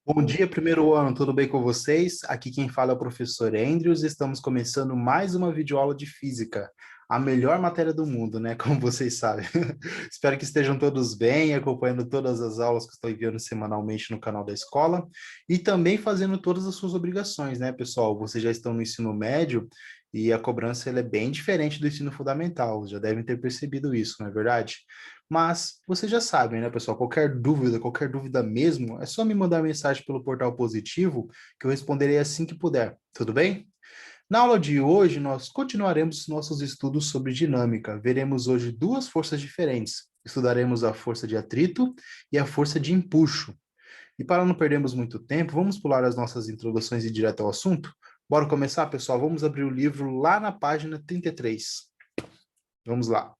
Bom dia, primeiro ano, tudo bem com vocês? Aqui quem fala é o professor Andrews. Estamos começando mais uma videoaula de física, a melhor matéria do mundo, né? Como vocês sabem. Espero que estejam todos bem, acompanhando todas as aulas que estou enviando semanalmente no canal da escola e também fazendo todas as suas obrigações, né, pessoal? Vocês já estão no ensino médio e a cobrança ela é bem diferente do ensino fundamental, já devem ter percebido isso, não é verdade? Mas vocês já sabem, né, pessoal? Qualquer dúvida mesmo, é só me mandar mensagem pelo portal positivo que eu responderei assim que puder, tudo bem? Na aula de hoje, nós continuaremos nossos estudos sobre dinâmica. Veremos hoje duas forças diferentes. Estudaremos a força de atrito e a força de empuxo. E para não perdermos muito tempo, vamos pular as nossas introduções e ir direto ao assunto? Bora começar, pessoal? Vamos abrir o livro lá na página 33. Vamos lá.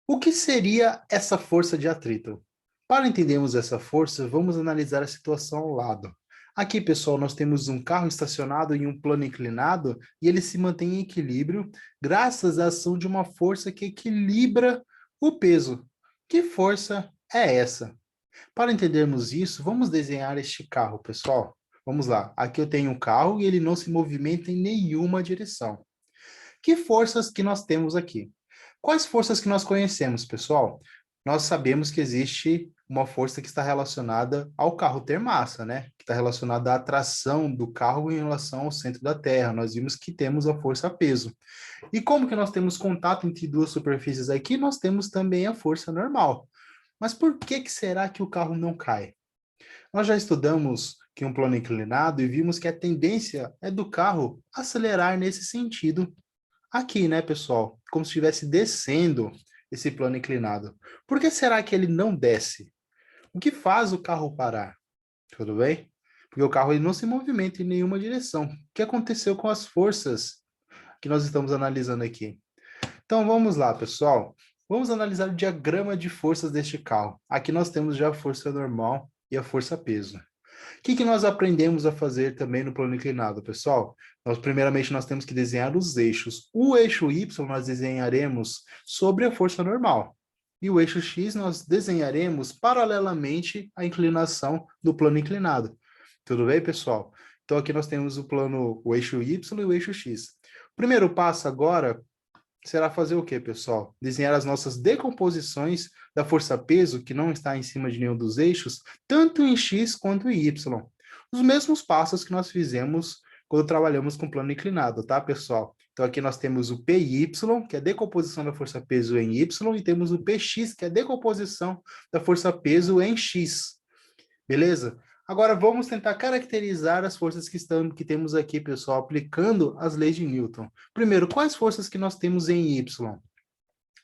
O que seria essa força de atrito? Para entendermos essa força, vamos analisar a situação ao lado. Aqui, pessoal, nós temos um carro estacionado em um plano inclinado e ele se mantém em equilíbrio graças à ação de uma força que equilibra o peso. Que força é essa? Para entendermos isso, vamos desenhar este carro, pessoal. Vamos lá. Aqui eu tenho um carro e ele não se movimenta em nenhuma direção. Que forças que nós temos aqui? Quais forças que nós conhecemos, pessoal? Nós sabemos que existe uma força que está relacionada ao carro ter massa, né? Que está relacionada à atração do carro em relação ao centro da Terra. Nós vimos que temos a força peso. E como que nós temos contato entre duas superfícies aqui? Nós temos também a força normal. Mas por que que será que o carro não cai? Nós já estudamos que um plano inclinado e vimos que a tendência é do carro acelerar nesse sentido aqui, né, pessoal? Como se estivesse descendo esse plano inclinado. Por que será que ele não desce? O que faz o carro parar? Tudo bem? Porque o carro ele não se movimenta em nenhuma direção. O que aconteceu com as forças que nós estamos analisando aqui? Então vamos lá, pessoal. Vamos analisar o diagrama de forças deste carro. Aqui nós temos já a força normal e a força peso. O que nós aprendemos a fazer também no plano inclinado, pessoal? Primeiramente, nós temos que desenhar os eixos. O eixo Y nós desenharemos sobre a força normal. E o eixo X nós desenharemos paralelamente à inclinação do plano inclinado. Tudo bem, pessoal? Então aqui nós temos o eixo Y e o eixo X. O primeiro passo agora será fazer o quê, pessoal? Desenhar as nossas decomposições da força-peso, que não está em cima de nenhum dos eixos, tanto em X quanto em Y. Os mesmos passos que nós fizemos quando trabalhamos com plano inclinado, tá, pessoal? Então, aqui nós temos o PY, que é a decomposição da força-peso em Y, e temos o PX, que é a decomposição da força-peso em X. Beleza? Agora vamos tentar caracterizar as forças que temos aqui, pessoal, aplicando as leis de Newton. Primeiro, quais forças que nós temos em Y?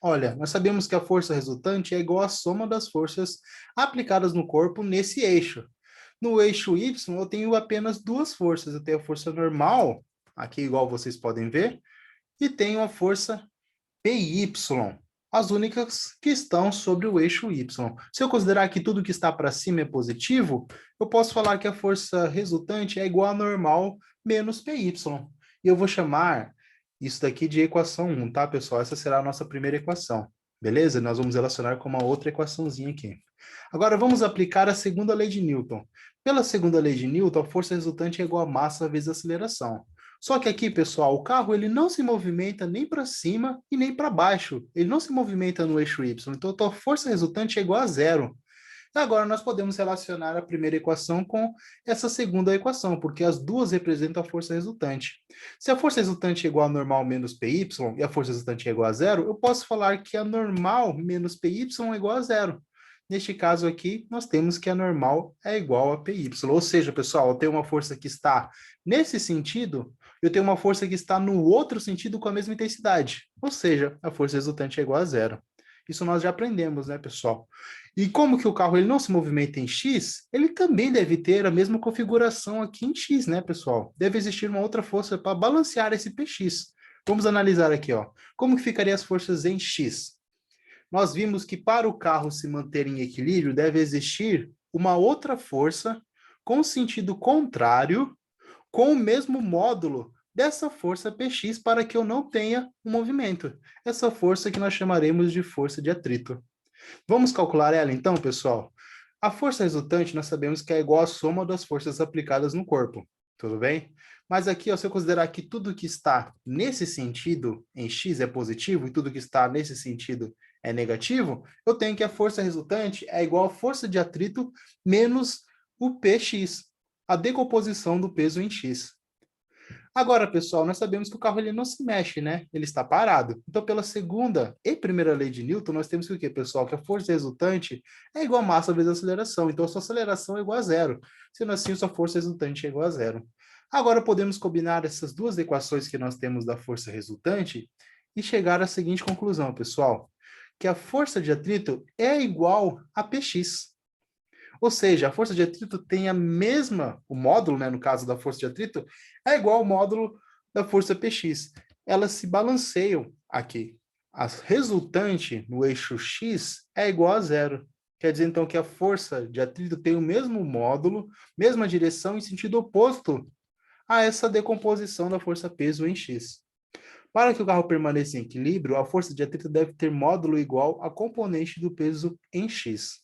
Olha, nós sabemos que a força resultante é igual à soma das forças aplicadas no corpo nesse eixo. No eixo Y, eu tenho apenas duas forças. Eu tenho a força normal, aqui igual vocês podem ver, e tenho a força PY, as únicas que estão sobre o eixo Y. Se eu considerar que tudo que está para cima é positivo, eu posso falar que a força resultante é igual a normal menos PY. E eu vou chamar isso daqui de equação 1, tá, pessoal? Essa será a nossa primeira equação. Beleza? Nós vamos relacionar com uma outra equaçãozinha aqui. Agora vamos aplicar a segunda lei de Newton. Pela segunda lei de Newton, a força resultante é igual a massa vezes a aceleração. Só que aqui, pessoal, o carro ele não se movimenta nem para cima e nem para baixo. Ele não se movimenta no eixo Y. Então, a força resultante é igual a zero. Agora, nós podemos relacionar a primeira equação com essa segunda equação, porque as duas representam a força resultante. Se a força resultante é igual a normal menos PY e a força resultante é igual a zero, eu posso falar que a normal menos PY é igual a zero. Neste caso aqui, nós temos que a normal é igual a PY. Ou seja, pessoal, eu tenho uma força que está nesse sentido, eu tenho uma força que está no outro sentido com a mesma intensidade. Ou seja, a força resultante é igual a zero. Isso nós já aprendemos, né, pessoal? E como que o carro ele não se movimenta em X, ele também deve ter a mesma configuração aqui em X, né, pessoal? Deve existir uma outra força para balancear esse PX. Vamos analisar aqui, ó. Como que ficariam as forças em X? Nós vimos que para o carro se manter em equilíbrio, deve existir uma outra força com sentido contrário, com o mesmo módulo dessa força Px para que eu não tenha um movimento. Essa força que nós chamaremos de força de atrito. Vamos calcular ela então, pessoal? A força resultante, nós sabemos que é igual à soma das forças aplicadas no corpo, tudo bem? Mas aqui, ó, se eu considerar que tudo que está nesse sentido em x é positivo e tudo que está nesse sentido é negativo, eu tenho que a força resultante é igual à força de atrito menos o px, a decomposição do peso em x. Agora, pessoal, nós sabemos que o carro ele não se mexe, né? Ele está parado. Então, pela segunda e primeira lei de Newton, nós temos que o quê, pessoal? Que a força resultante é igual a massa vezes a aceleração. Então, a sua aceleração é igual a zero. Sendo assim, a sua força resultante é igual a zero. Agora, podemos combinar essas duas equações que nós temos da força resultante e chegar à seguinte conclusão, pessoal. Que a força de atrito é igual a Px. Ou seja, a força de atrito tem a mesma, o módulo, né, no caso da força de atrito, é igual ao módulo da força Px. Elas se balanceiam aqui. A resultante no eixo x é igual a zero. Quer dizer, então, que a força de atrito tem o mesmo módulo, mesma direção em sentido oposto a essa decomposição da força-peso em x. Para que o carro permaneça em equilíbrio, a força de atrito deve ter módulo igual a componente do peso em x.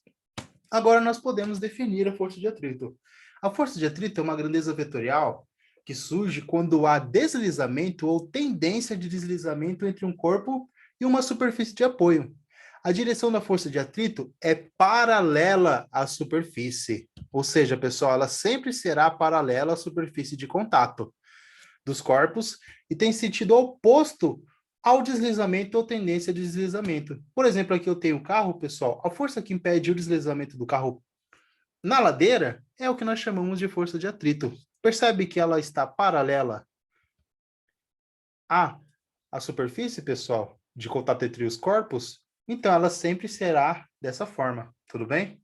Agora nós podemos definir a força de atrito. A força de atrito é uma grandeza vetorial que surge quando há deslizamento ou tendência de deslizamento entre um corpo e uma superfície de apoio. A direção da força de atrito é paralela à superfície. Ou seja, pessoal, ela sempre será paralela à superfície de contato dos corpos e tem sentido oposto ao deslizamento ou tendência de deslizamento. Por exemplo, aqui eu tenho o carro, pessoal, a força que impede o deslizamento do carro na ladeira é o que nós chamamos de força de atrito. Percebe que ela está paralela à superfície, pessoal, de contato entre os corpos? Então, ela sempre será dessa forma, tudo bem?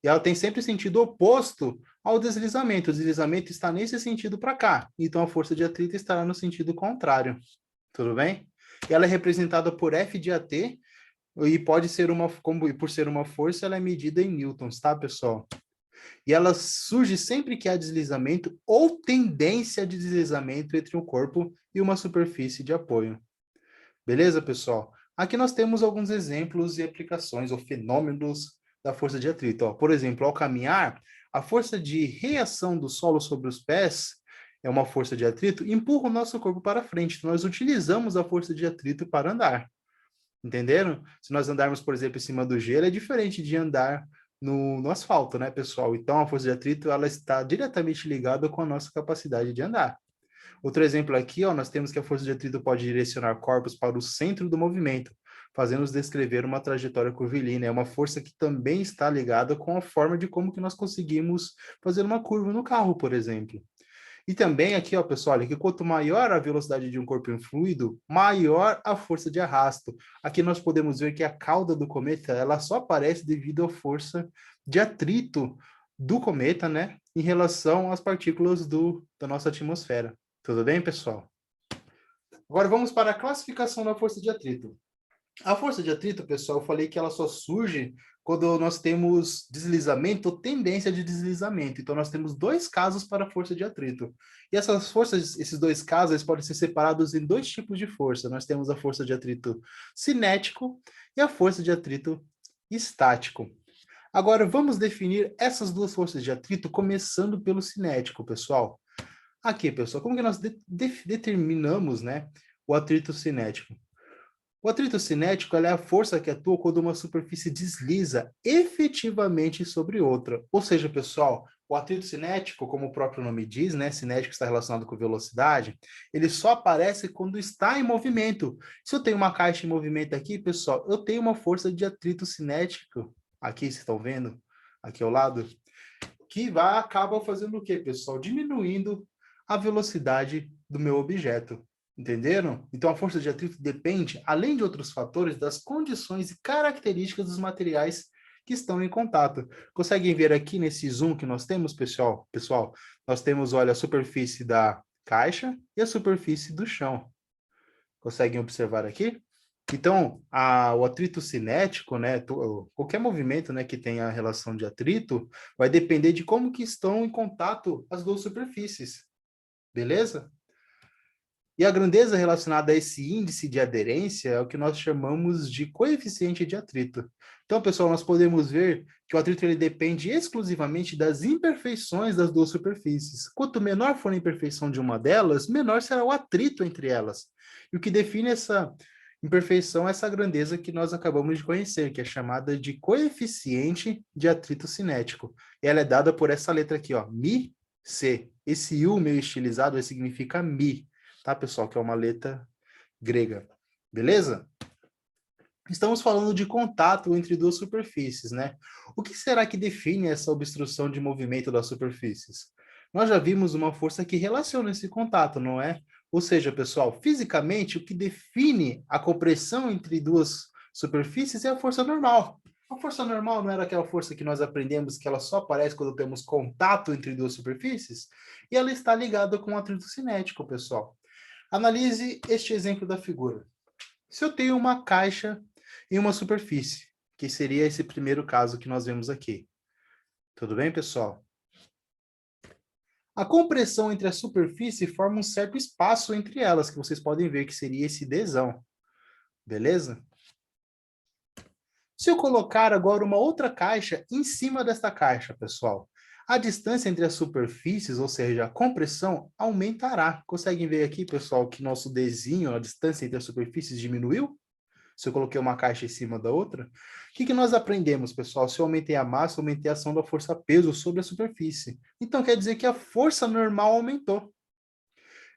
E ela tem sempre sentido oposto ao deslizamento. O deslizamento está nesse sentido para cá. Então, a força de atrito estará no sentido contrário. Tudo bem? E ela é representada por F de AT e pode ser uma, como por ser uma força, ela é medida em newtons, tá, pessoal? E ela surge sempre que há deslizamento ou tendência de deslizamento entre um corpo e uma superfície de apoio. Beleza, pessoal? Aqui nós temos alguns exemplos e aplicações ou fenômenos da força de atrito. Ó, por exemplo, ao caminhar, a força de reação do solo sobre os pés é uma força de atrito, empurra o nosso corpo para frente. Então, nós utilizamos a força de atrito para andar. Entenderam? Se nós andarmos, por exemplo, em cima do gelo, é diferente de andar no asfalto, né, pessoal? Então, a força de atrito ela está diretamente ligada com a nossa capacidade de andar. Outro exemplo aqui, ó, nós temos que a força de atrito pode direcionar corpos para o centro do movimento, fazendo-nos descrever uma trajetória curvilínea. É uma força que também está ligada com a forma de como que nós conseguimos fazer uma curva no carro, por exemplo. E também aqui, ó, pessoal, olha, que quanto maior a velocidade de um corpo em fluido, maior a força de arrasto. Aqui nós podemos ver que a cauda do cometa, ela só aparece devido à força de atrito do cometa, né, em relação às partículas da nossa atmosfera. Tudo bem, pessoal? Agora vamos para a classificação da força de atrito. A força de atrito, pessoal, eu falei que ela só surge quando nós temos deslizamento ou tendência de deslizamento. Então, nós temos dois casos para a força de atrito. E essas forças, esses dois casos, eles podem ser separados em dois tipos de força. Nós temos a força de atrito cinético e a força de atrito estático. Agora, vamos definir essas duas forças de atrito, começando pelo cinético, pessoal. Aqui, pessoal, como que nós determinamos, né, o atrito cinético? O atrito cinético é a força que atua quando uma superfície desliza efetivamente sobre outra. Ou seja, pessoal, o atrito cinético, como o próprio nome diz, né, cinético está relacionado com velocidade, ele só aparece quando está em movimento. Se eu tenho uma caixa em movimento aqui, pessoal, eu tenho uma força de atrito cinético, aqui vocês estão vendo, aqui ao lado, que acaba fazendo o quê, pessoal? Diminuindo a velocidade do meu objeto. Entenderam? Então, a força de atrito depende, além de outros fatores, das condições e características dos materiais que estão em contato. Conseguem ver aqui nesse zoom que nós temos, pessoal? Pessoal, nós temos, olha, a superfície da caixa e a superfície do chão. Conseguem observar aqui? Então, o atrito cinético, né, qualquer movimento, né, que tenha relação de atrito, vai depender de como que estão em contato as duas superfícies. Beleza? E a grandeza relacionada a esse índice de aderência é o que nós chamamos de coeficiente de atrito. Então, pessoal, nós podemos ver que o atrito ele depende exclusivamente das imperfeições das duas superfícies. Quanto menor for a imperfeição de uma delas, menor será o atrito entre elas. E o que define essa imperfeição é essa grandeza que nós acabamos de conhecer, que é chamada de coeficiente de atrito cinético. E ela é dada por essa letra aqui, ó, Mi, C. Esse U meio estilizado significa Mi, tá, pessoal? Que é uma letra grega. Beleza? Estamos falando de contato entre duas superfícies, né? O que será que define essa obstrução de movimento das superfícies? Nós já vimos uma força que relaciona esse contato, não é? Ou seja, pessoal, fisicamente, o que define a compressão entre duas superfícies é a força normal. A força normal não era aquela força que nós aprendemos que ela só aparece quando temos contato entre duas superfícies? E ela está ligada com o atrito cinético, pessoal. Analise este exemplo da figura. Se eu tenho uma caixa em uma superfície, que seria esse primeiro caso que nós vemos aqui. Tudo bem, pessoal? A compressão entre a superfície forma um certo espaço entre elas, que vocês podem ver que seria esse Dzão. Beleza? Se eu colocar agora uma outra caixa em cima desta caixa, pessoal, a distância entre as superfícies, ou seja, a compressão, aumentará. Conseguem ver aqui, pessoal, que nosso Dzinho, a distância entre as superfícies, diminuiu? Se eu coloquei uma caixa em cima da outra. O que nós aprendemos, pessoal? Se eu aumentei a massa, eu aumentei a ação da força-peso sobre a superfície. Então, quer dizer que a força normal aumentou.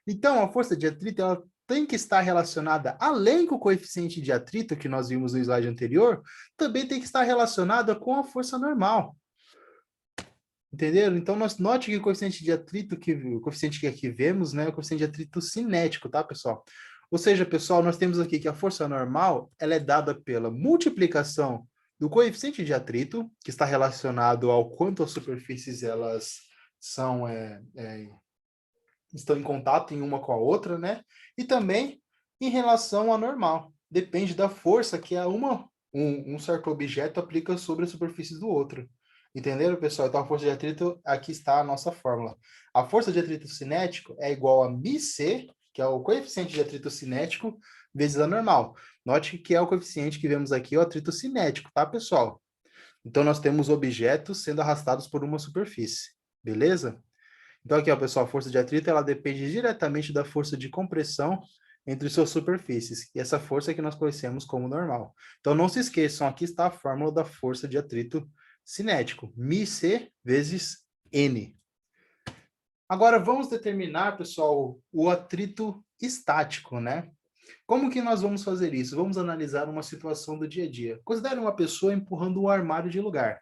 Então, a força de atrito ela tem que estar relacionada, além com o coeficiente de atrito que nós vimos no slide anterior, também tem que estar relacionada com a força normal. Entenderam? Então, nós note que o coeficiente de atrito, o coeficiente que aqui vemos, né, é o coeficiente de atrito cinético, tá, pessoal? Ou seja, pessoal, nós temos aqui que a força normal, ela é dada pela multiplicação do coeficiente de atrito, que está relacionado ao quanto as superfícies, elas são, estão em contato em uma com a outra, né? E também em relação à normal. Depende da força que um certo objeto aplica sobre a superfície do outro. Entenderam, pessoal? Então, a força de atrito, aqui está a nossa fórmula. A força de atrito cinético é igual a μc, que é o coeficiente de atrito cinético, vezes a normal. Note que é o coeficiente que vemos aqui, o atrito cinético, tá, pessoal? Então, nós temos objetos sendo arrastados por uma superfície, beleza? Então, aqui, ó, pessoal, a força de atrito, ela depende diretamente da força de compressão entre suas superfícies. E essa força é que nós conhecemos como normal. Então, não se esqueçam, aqui está a fórmula da força de atrito cinético, μc vezes N. Agora, vamos determinar, pessoal, o atrito estático, né? Como que nós vamos fazer isso? Vamos analisar uma situação do dia a dia. Considere uma pessoa empurrando um armário de lugar.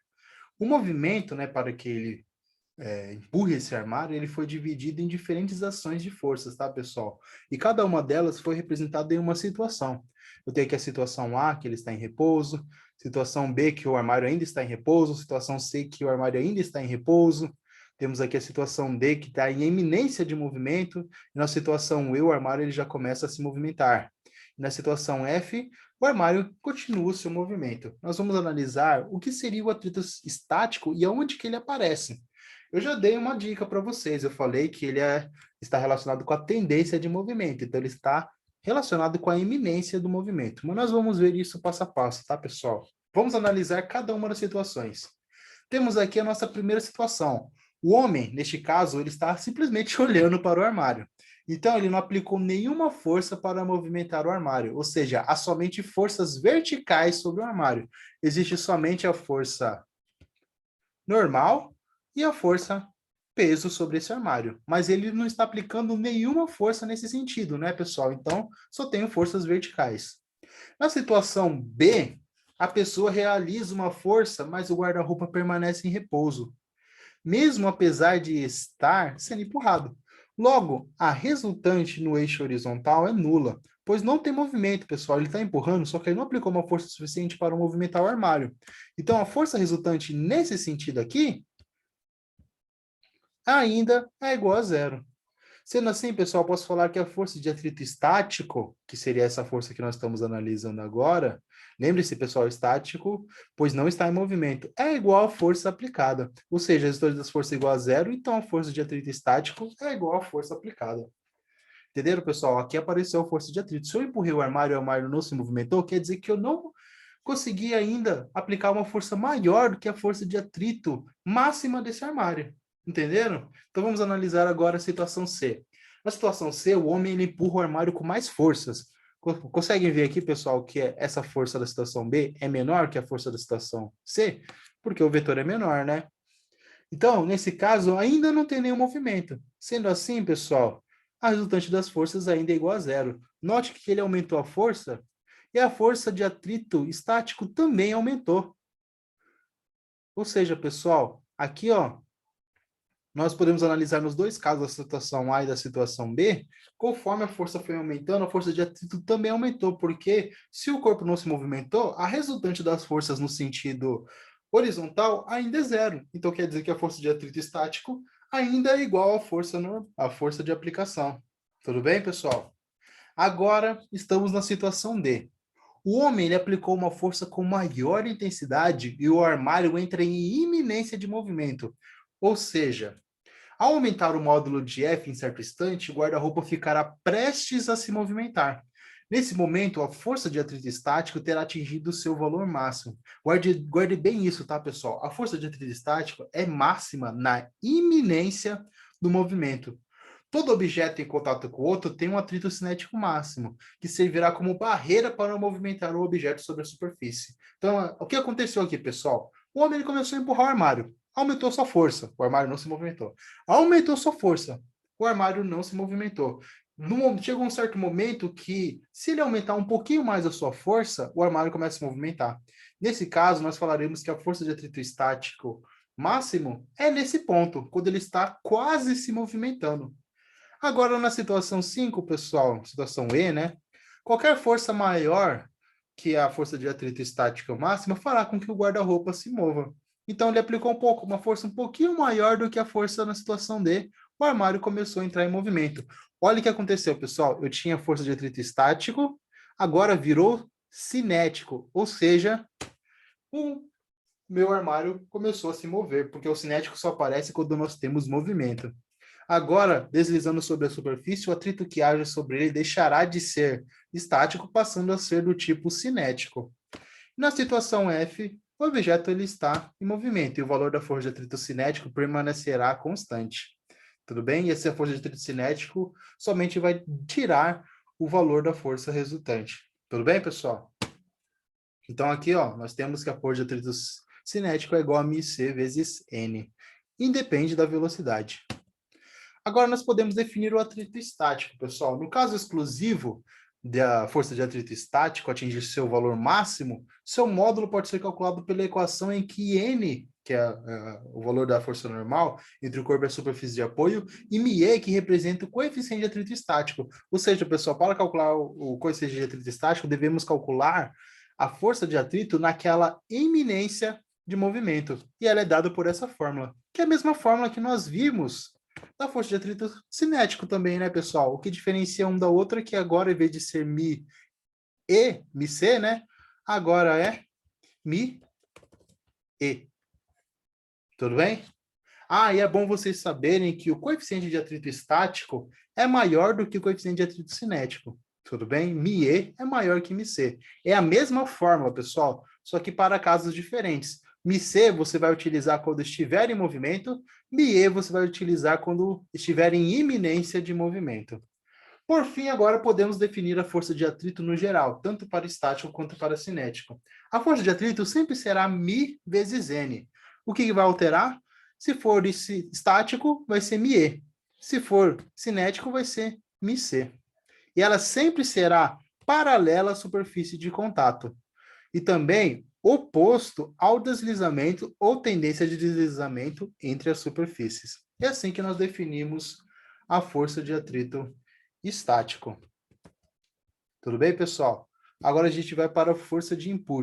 O movimento, né, para que ele empurre esse armário, ele foi dividido em diferentes ações de forças, tá, pessoal? E cada uma delas foi representada em uma situação. Eu tenho aqui a situação A, que ele está em repouso, situação B, que o armário ainda está em repouso, situação C, que o armário ainda está em repouso, temos aqui a situação D, que está em iminência de movimento, e na situação E, o armário ele já começa a se movimentar. E na situação F, o armário continua o seu movimento. Nós vamos analisar o que seria o atrito estático e aonde que ele aparece. Eu já dei uma dica para vocês, eu falei que ele está relacionado com a tendência de movimento, então ele está relacionado com a iminência do movimento. Mas nós vamos ver isso passo a passo, tá, pessoal? Vamos analisar cada uma das situações. Temos aqui a nossa primeira situação. O homem, neste caso, ele está simplesmente olhando para o armário. Então, ele não aplicou nenhuma força para movimentar o armário, ou seja, há somente forças verticais sobre o armário. Existe somente a força normal e a força peso sobre esse armário. Mas ele não está aplicando nenhuma força nesse sentido, né, pessoal? Então, só tenho forças verticais. Na situação B, a pessoa realiza uma força, mas o guarda-roupa permanece em repouso, mesmo apesar de estar sendo empurrado. Logo, a resultante no eixo horizontal é nula, pois não tem movimento, pessoal. Ele está empurrando, só que ele não aplicou uma força suficiente para movimentar o armário. Então, a força resultante nesse sentido aqui ainda é igual a zero. Sendo assim, pessoal, posso falar que a força de atrito estático, que seria essa força que nós estamos analisando agora, lembre-se, pessoal, estático, pois não está em movimento, é igual à força aplicada. Ou seja, a resultante das forças é igual a zero, então a força de atrito estático é igual à força aplicada. Entenderam, pessoal? Aqui apareceu a força de atrito. Se eu empurrei o armário não se movimentou, quer dizer que eu não consegui ainda aplicar uma força maior do que a força de atrito máxima desse armário. Entenderam? Então vamos analisar agora a situação C. Na situação C, o homem ele empurra o armário com mais forças. Conseguem ver aqui, pessoal, que essa força da situação B é menor que a força da situação C? Porque o vetor é menor, né? Então, nesse caso, ainda não tem nenhum movimento. Sendo assim, pessoal, a resultante das forças ainda é igual a zero. Note que ele aumentou a força e a força de atrito estático também aumentou. Ou seja, pessoal, aqui, ó, nós podemos analisar nos dois casos, da situação A e da situação B, conforme a força foi aumentando, a força de atrito também aumentou, porque se o corpo não se movimentou, a resultante das forças no sentido horizontal ainda é zero. Então, quer dizer que a força de atrito estático ainda é igual à força de aplicação. Tudo bem, pessoal? Agora, estamos na situação D. O homem ele aplicou uma força com maior intensidade e o armário entra em iminência de movimento. Ou seja, ao aumentar o módulo de F em certo instante, o guarda-roupa ficará prestes a se movimentar. Nesse momento, a força de atrito estático terá atingido seu valor máximo. Guarde bem isso, tá, pessoal? A força de atrito estático é máxima na iminência do movimento. Todo objeto em contato com o outro tem um atrito cinético máximo, que servirá como barreira para movimentar o objeto sobre a superfície. Então, o que aconteceu aqui, pessoal? O homem ele começou a empurrar o armário. Aumentou sua força, o armário não se movimentou. Aumentou sua força, o armário não se movimentou. Chegou um certo momento que, se ele aumentar um pouquinho mais a sua força, o armário começa a se movimentar. Nesse caso, nós falaremos que a força de atrito estático máximo é nesse ponto, quando ele está quase se movimentando. Agora, na situação 5, pessoal, situação E, né? Qualquer força maior que a força de atrito estática máxima fará com que o guarda-roupa se mova. Então, ele aplicou uma força um pouquinho maior do que a força na situação D. O armário começou a entrar em movimento. Olha o que aconteceu, pessoal. Eu tinha força de atrito estático, agora virou cinético, ou seja, o meu armário começou a se mover, porque o cinético só aparece quando nós temos movimento. Agora, deslizando sobre a superfície, o atrito que age sobre ele deixará de ser estático, passando a ser do tipo cinético. Na situação F, o objeto ele está em movimento e o valor da força de atrito cinético permanecerá constante. Tudo bem? E essa força de atrito cinético somente vai tirar o valor da força resultante. Tudo bem, pessoal? Então aqui, ó, nós temos que a força de atrito cinético é igual a μc vezes n. Independe da velocidade. Agora nós podemos definir o atrito estático, pessoal. No caso exclusivo da força de atrito estático atingir seu valor máximo, seu módulo pode ser calculado pela equação em que n, que é o valor da força normal, entre o corpo e a superfície de apoio, e μe, que representa o coeficiente de atrito estático. Ou seja, pessoal, para calcular o coeficiente de atrito estático, devemos calcular a força de atrito naquela iminência de movimento. E ela é dada por essa fórmula, que é a mesma fórmula que nós vimos da força de atrito cinético também, né, pessoal? O que diferencia um da outra é que agora, em vez de ser mi e mi c, né, agora é mi e. Tudo bem? Ah, e é bom vocês saberem que o coeficiente de atrito estático é maior do que o coeficiente de atrito cinético. Tudo bem? μe é maior que μc. É a mesma fórmula, pessoal, só que para casos diferentes. μc você vai utilizar quando estiver em movimento, μe você vai utilizar quando estiver em iminência de movimento. Por fim, agora podemos definir a força de atrito no geral, tanto para estático quanto para cinético. A força de atrito sempre será μ vezes n. O que vai alterar? Se for estático, vai ser μe. Se for cinético, vai ser μc. E ela sempre será paralela à superfície de contato. E também oposto ao deslizamento ou tendência de deslizamento entre as superfícies. É assim que nós definimos a força de atrito estático. Tudo bem, pessoal? Agora a gente vai para a força de impulso.